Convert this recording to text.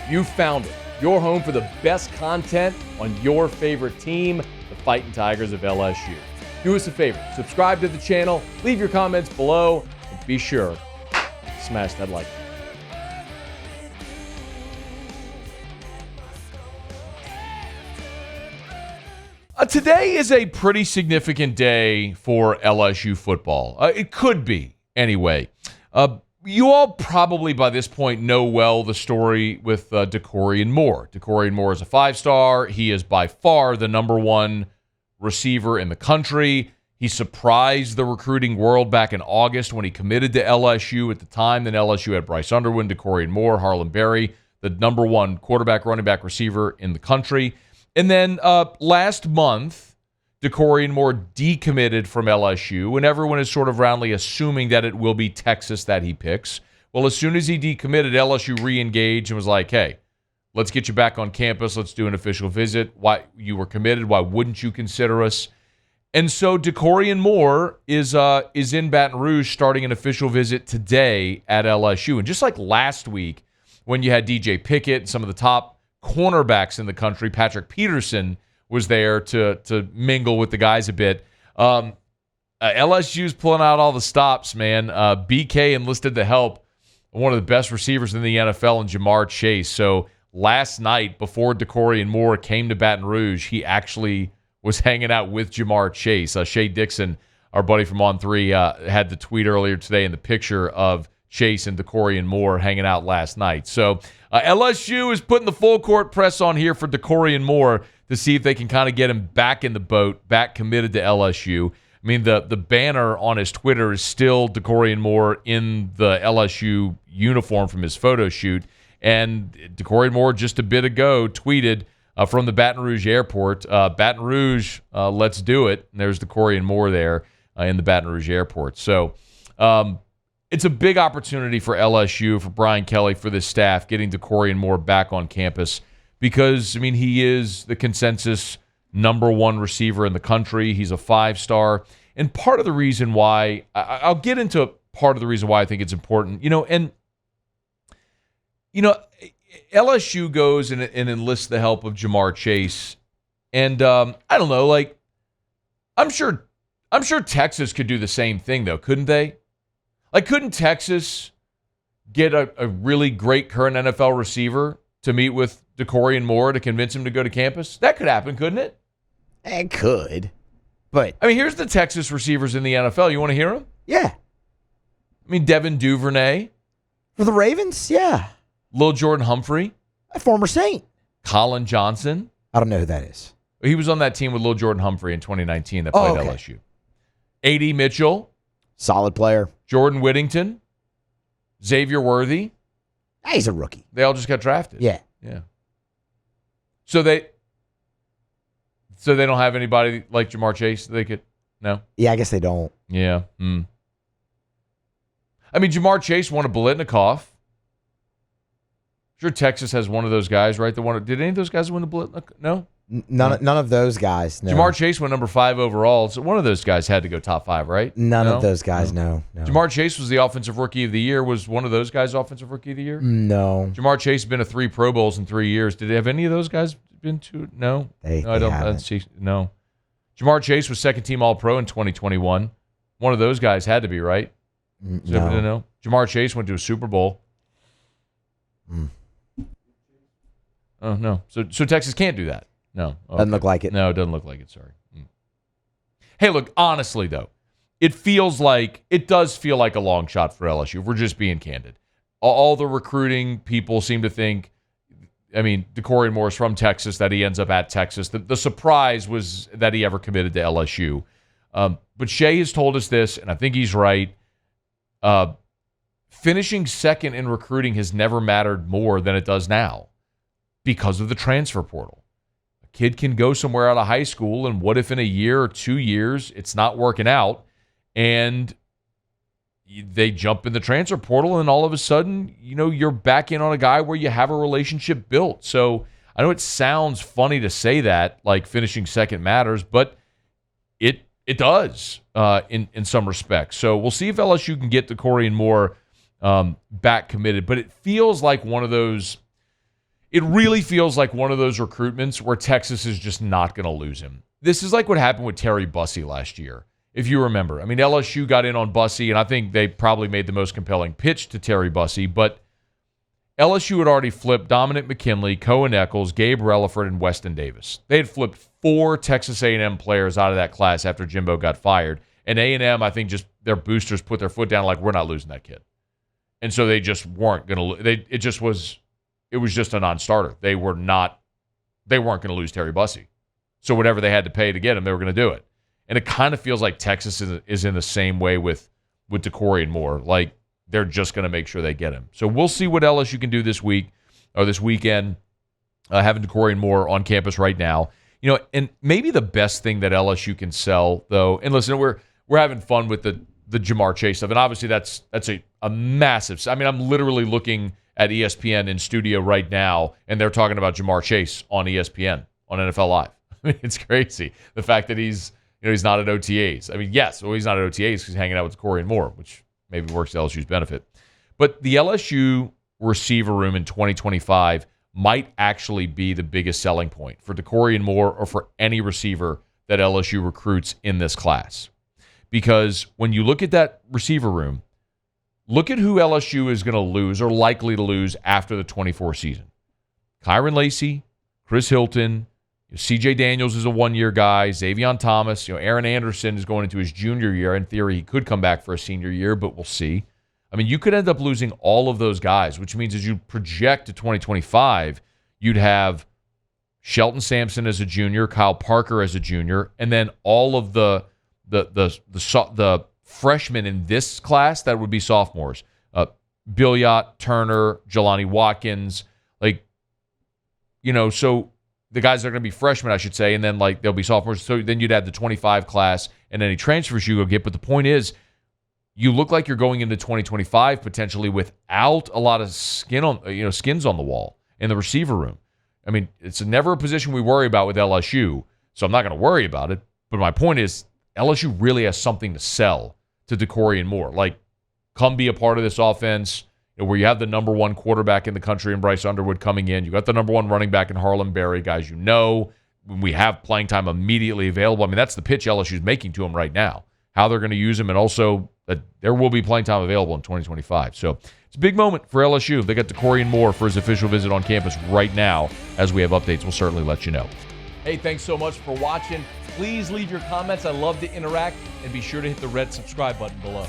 You found it. Your home for the best content on your favorite team, the Fighting Tigers of LSU. Do us a favor, subscribe to the channel, leave your comments below, and be sure to smash that like button. Today is a pretty significant day for LSU football. It could be, anyway. You all probably by this point know well the story with Dakorien Moore. Dakorien Moore is a 5-star. He is by far the number one receiver in the country. He surprised the recruiting world back in August when he committed to LSU. At the time, then LSU had Bryce Underwood, Dakorien Moore, Harlan Berry, the number one quarterback, running back, receiver in the country. And then last month, Dakorien Moore decommitted from LSU, and everyone is sort of roundly assuming that it will be Texas that he picks. Well, as soon as he decommitted, LSU re-engaged and was like, hey, let's get you back on campus. Let's do an official visit. Why you were committed? Why wouldn't you consider us? And so Dakorien Moore is in Baton Rouge starting an official visit today at LSU. And just like last week when you had DJ Pickett and some of the top cornerbacks in the country, Patrick Peterson was there to mingle with the guys a bit. LSU's pulling out all the stops, man. BK enlisted the help of one of the best receivers in the NFL in Jamar Chase. So last night, before Dakorien Moore came to Baton Rouge, he actually was hanging out with Jamar Chase. Shay Dixon, our buddy from On3, had the tweet earlier today in the picture of Chase and Dakorien Moore hanging out last night. So LSU is putting the full court press on here for Dakorien Moore to see if they can kind of get him back in the boat, back committed to LSU. I mean, the banner on his Twitter is still Dakorien Moore in the LSU uniform from his photo shoot. And Dakorien Moore just a bit ago tweeted from the Baton Rouge airport, Baton Rouge, let's do it. And there's Dakorien Moore there in the Baton Rouge airport. So it's a big opportunity for LSU, for Brian Kelly, for this staff, getting Dakorien Moore back on campus. Because, I mean, he is the consensus number one receiver in the country. He's a 5-star. And part of the reason why, I'll get into part of the reason why I think it's important. LSU goes and enlists the help of Jamar Chase. And I don't know, like, I'm sure Texas could do the same thing, though, couldn't they? Like, couldn't Texas get a really great current NFL receiver to meet with Dakorien Moore to convince him to go to campus? That could happen, couldn't it? It could, but I mean, here's the Texas receivers in the NFL. You want to hear them? Yeah. I mean, Devin Duvernay. For the Ravens, yeah. Lil Jordan Humphrey. A former Saint. Colin Johnson. I don't know who that is. He was on that team with Lil Jordan Humphrey in 2019 that played LSU. A.D. Mitchell. Solid player. Jordan Whittington. Xavier Worthy. He's a rookie. They all just got drafted. Yeah. Yeah. So they don't have anybody like Jamar Chase they could? No? Yeah, I guess they don't. Yeah. I mean, Jamar Chase won a Biletnikoff. Sure, Texas has one of those guys, right? Did any of those guys win the Biletnikoff? No? None of those guys, no. Jamar Chase went number 5 overall, so one of those guys had to go top 5, right? None of those guys, no. Jamar Chase was the offensive rookie of the year. Was one of those guys offensive rookie of the year? No. Jamar Chase has been to 3 Pro Bowls in 3 years. Did have any of those guys been to? No? They I don't haven't. see. No. Jamar Chase was second-team All-Pro in 2021. One of those guys had to be, right? No. Jamar Chase went to a Super Bowl. Oh, no. So Texas can't do that. No. Okay. Doesn't look like it. No, it doesn't look like it. Sorry. Hey, look, honestly, though, it does feel like a long shot for LSU, if we're just being candid. All the recruiting people seem to think, I mean, Dakorien Moore is from Texas, that he ends up at Texas. The surprise was that he ever committed to LSU. But Shay has told us this, and I think he's right. Finishing second in recruiting has never mattered more than it does now because of the transfer portal. Kid can go somewhere out of high school, and what if in a year or 2 years it's not working out, and they jump in the transfer portal, and all of a sudden, you're back in on a guy where you have a relationship built. So I know it sounds funny to say that, like finishing second matters, but it does in some respects. So we'll see if LSU can get Dakorien Moore back committed, but it feels like one of those. it really feels like one of those recruitments where Texas is just not going to lose him. This is like what happened with Terry Bussey last year, if you remember. I mean, LSU got in on Bussey, and I think they probably made the most compelling pitch to Terry Bussey, but LSU had already flipped Dominic McKinley, Cohen Eccles, Gabe Relaford, and Weston Davis. They had flipped 4 Texas A&M players out of that class after Jimbo got fired, and A&M, I think, just their boosters put their foot down like, we're not losing that kid. And so they just weren't going to – it was just a non-starter. They weren't going to lose Terry Bussey. So whatever they had to pay to get him, they were going to do it. And it kind of feels like Texas is in the same way with Dakorien Moore. Like, they're just going to make sure they get him. So we'll see what LSU can do this week or this weekend, having Dakorien Moore on campus right now. You know, and maybe the best thing that LSU can sell, though, and listen, we're having fun with the Jamar Chase stuff, and obviously that's a massive – I mean, I'm literally looking at ESPN in studio right now, and they're talking about Jamar Chase on ESPN, on NFL Live. I mean, it's crazy. The fact that he's not at OTAs. I mean, yes, well, he's not at OTAs because he's hanging out with Dakorien Moore, which maybe works to LSU's benefit. But the LSU receiver room in 2025 might actually be the biggest selling point for Dakorien Moore or for any receiver that LSU recruits in this class. Because when you look at that receiver room, look at who LSU is going to lose or likely to lose after the 24 season. Kyron Lacey, Chris Hilton, C.J. Daniels is a one-year guy, Xavion Thomas, Aaron Anderson is going into his junior year. In theory, he could come back for a senior year, but we'll see. I mean, you could end up losing all of those guys, which means as you project to 2025, you'd have Shelton Sampson as a junior, Kyle Parker as a junior, and then all of the freshmen in this class that would be sophomores. Billiot, Turner, Jelani Watkins, so the guys that are going to be freshmen, I should say, and then they'll be sophomores. So then you'd add the 25 class and any transfers you go get. But the point is, you look like you're going into 2025 potentially without a lot of skins on the wall in the receiver room. I mean, it's never a position we worry about with LSU, so I'm not going to worry about it. But my point is, LSU really has something to sell to Dakorien Moore. Come be a part of this offense, where you have the number 1 quarterback in the country in Bryce Underwood coming in. You got the number 1 running back in Harlem Berry, guys when we have playing time immediately available. I mean, that's the pitch LSU's making to him right now, how they're going to use him, and also that there will be playing time available in 2025. So it's a big moment for LSU. They got Dakorien Moore for his official visit on campus right now. As we have updates, we'll certainly let you know. Hey, thanks so much for watching. Please leave your comments. I love to interact, and be sure to hit the red subscribe button below.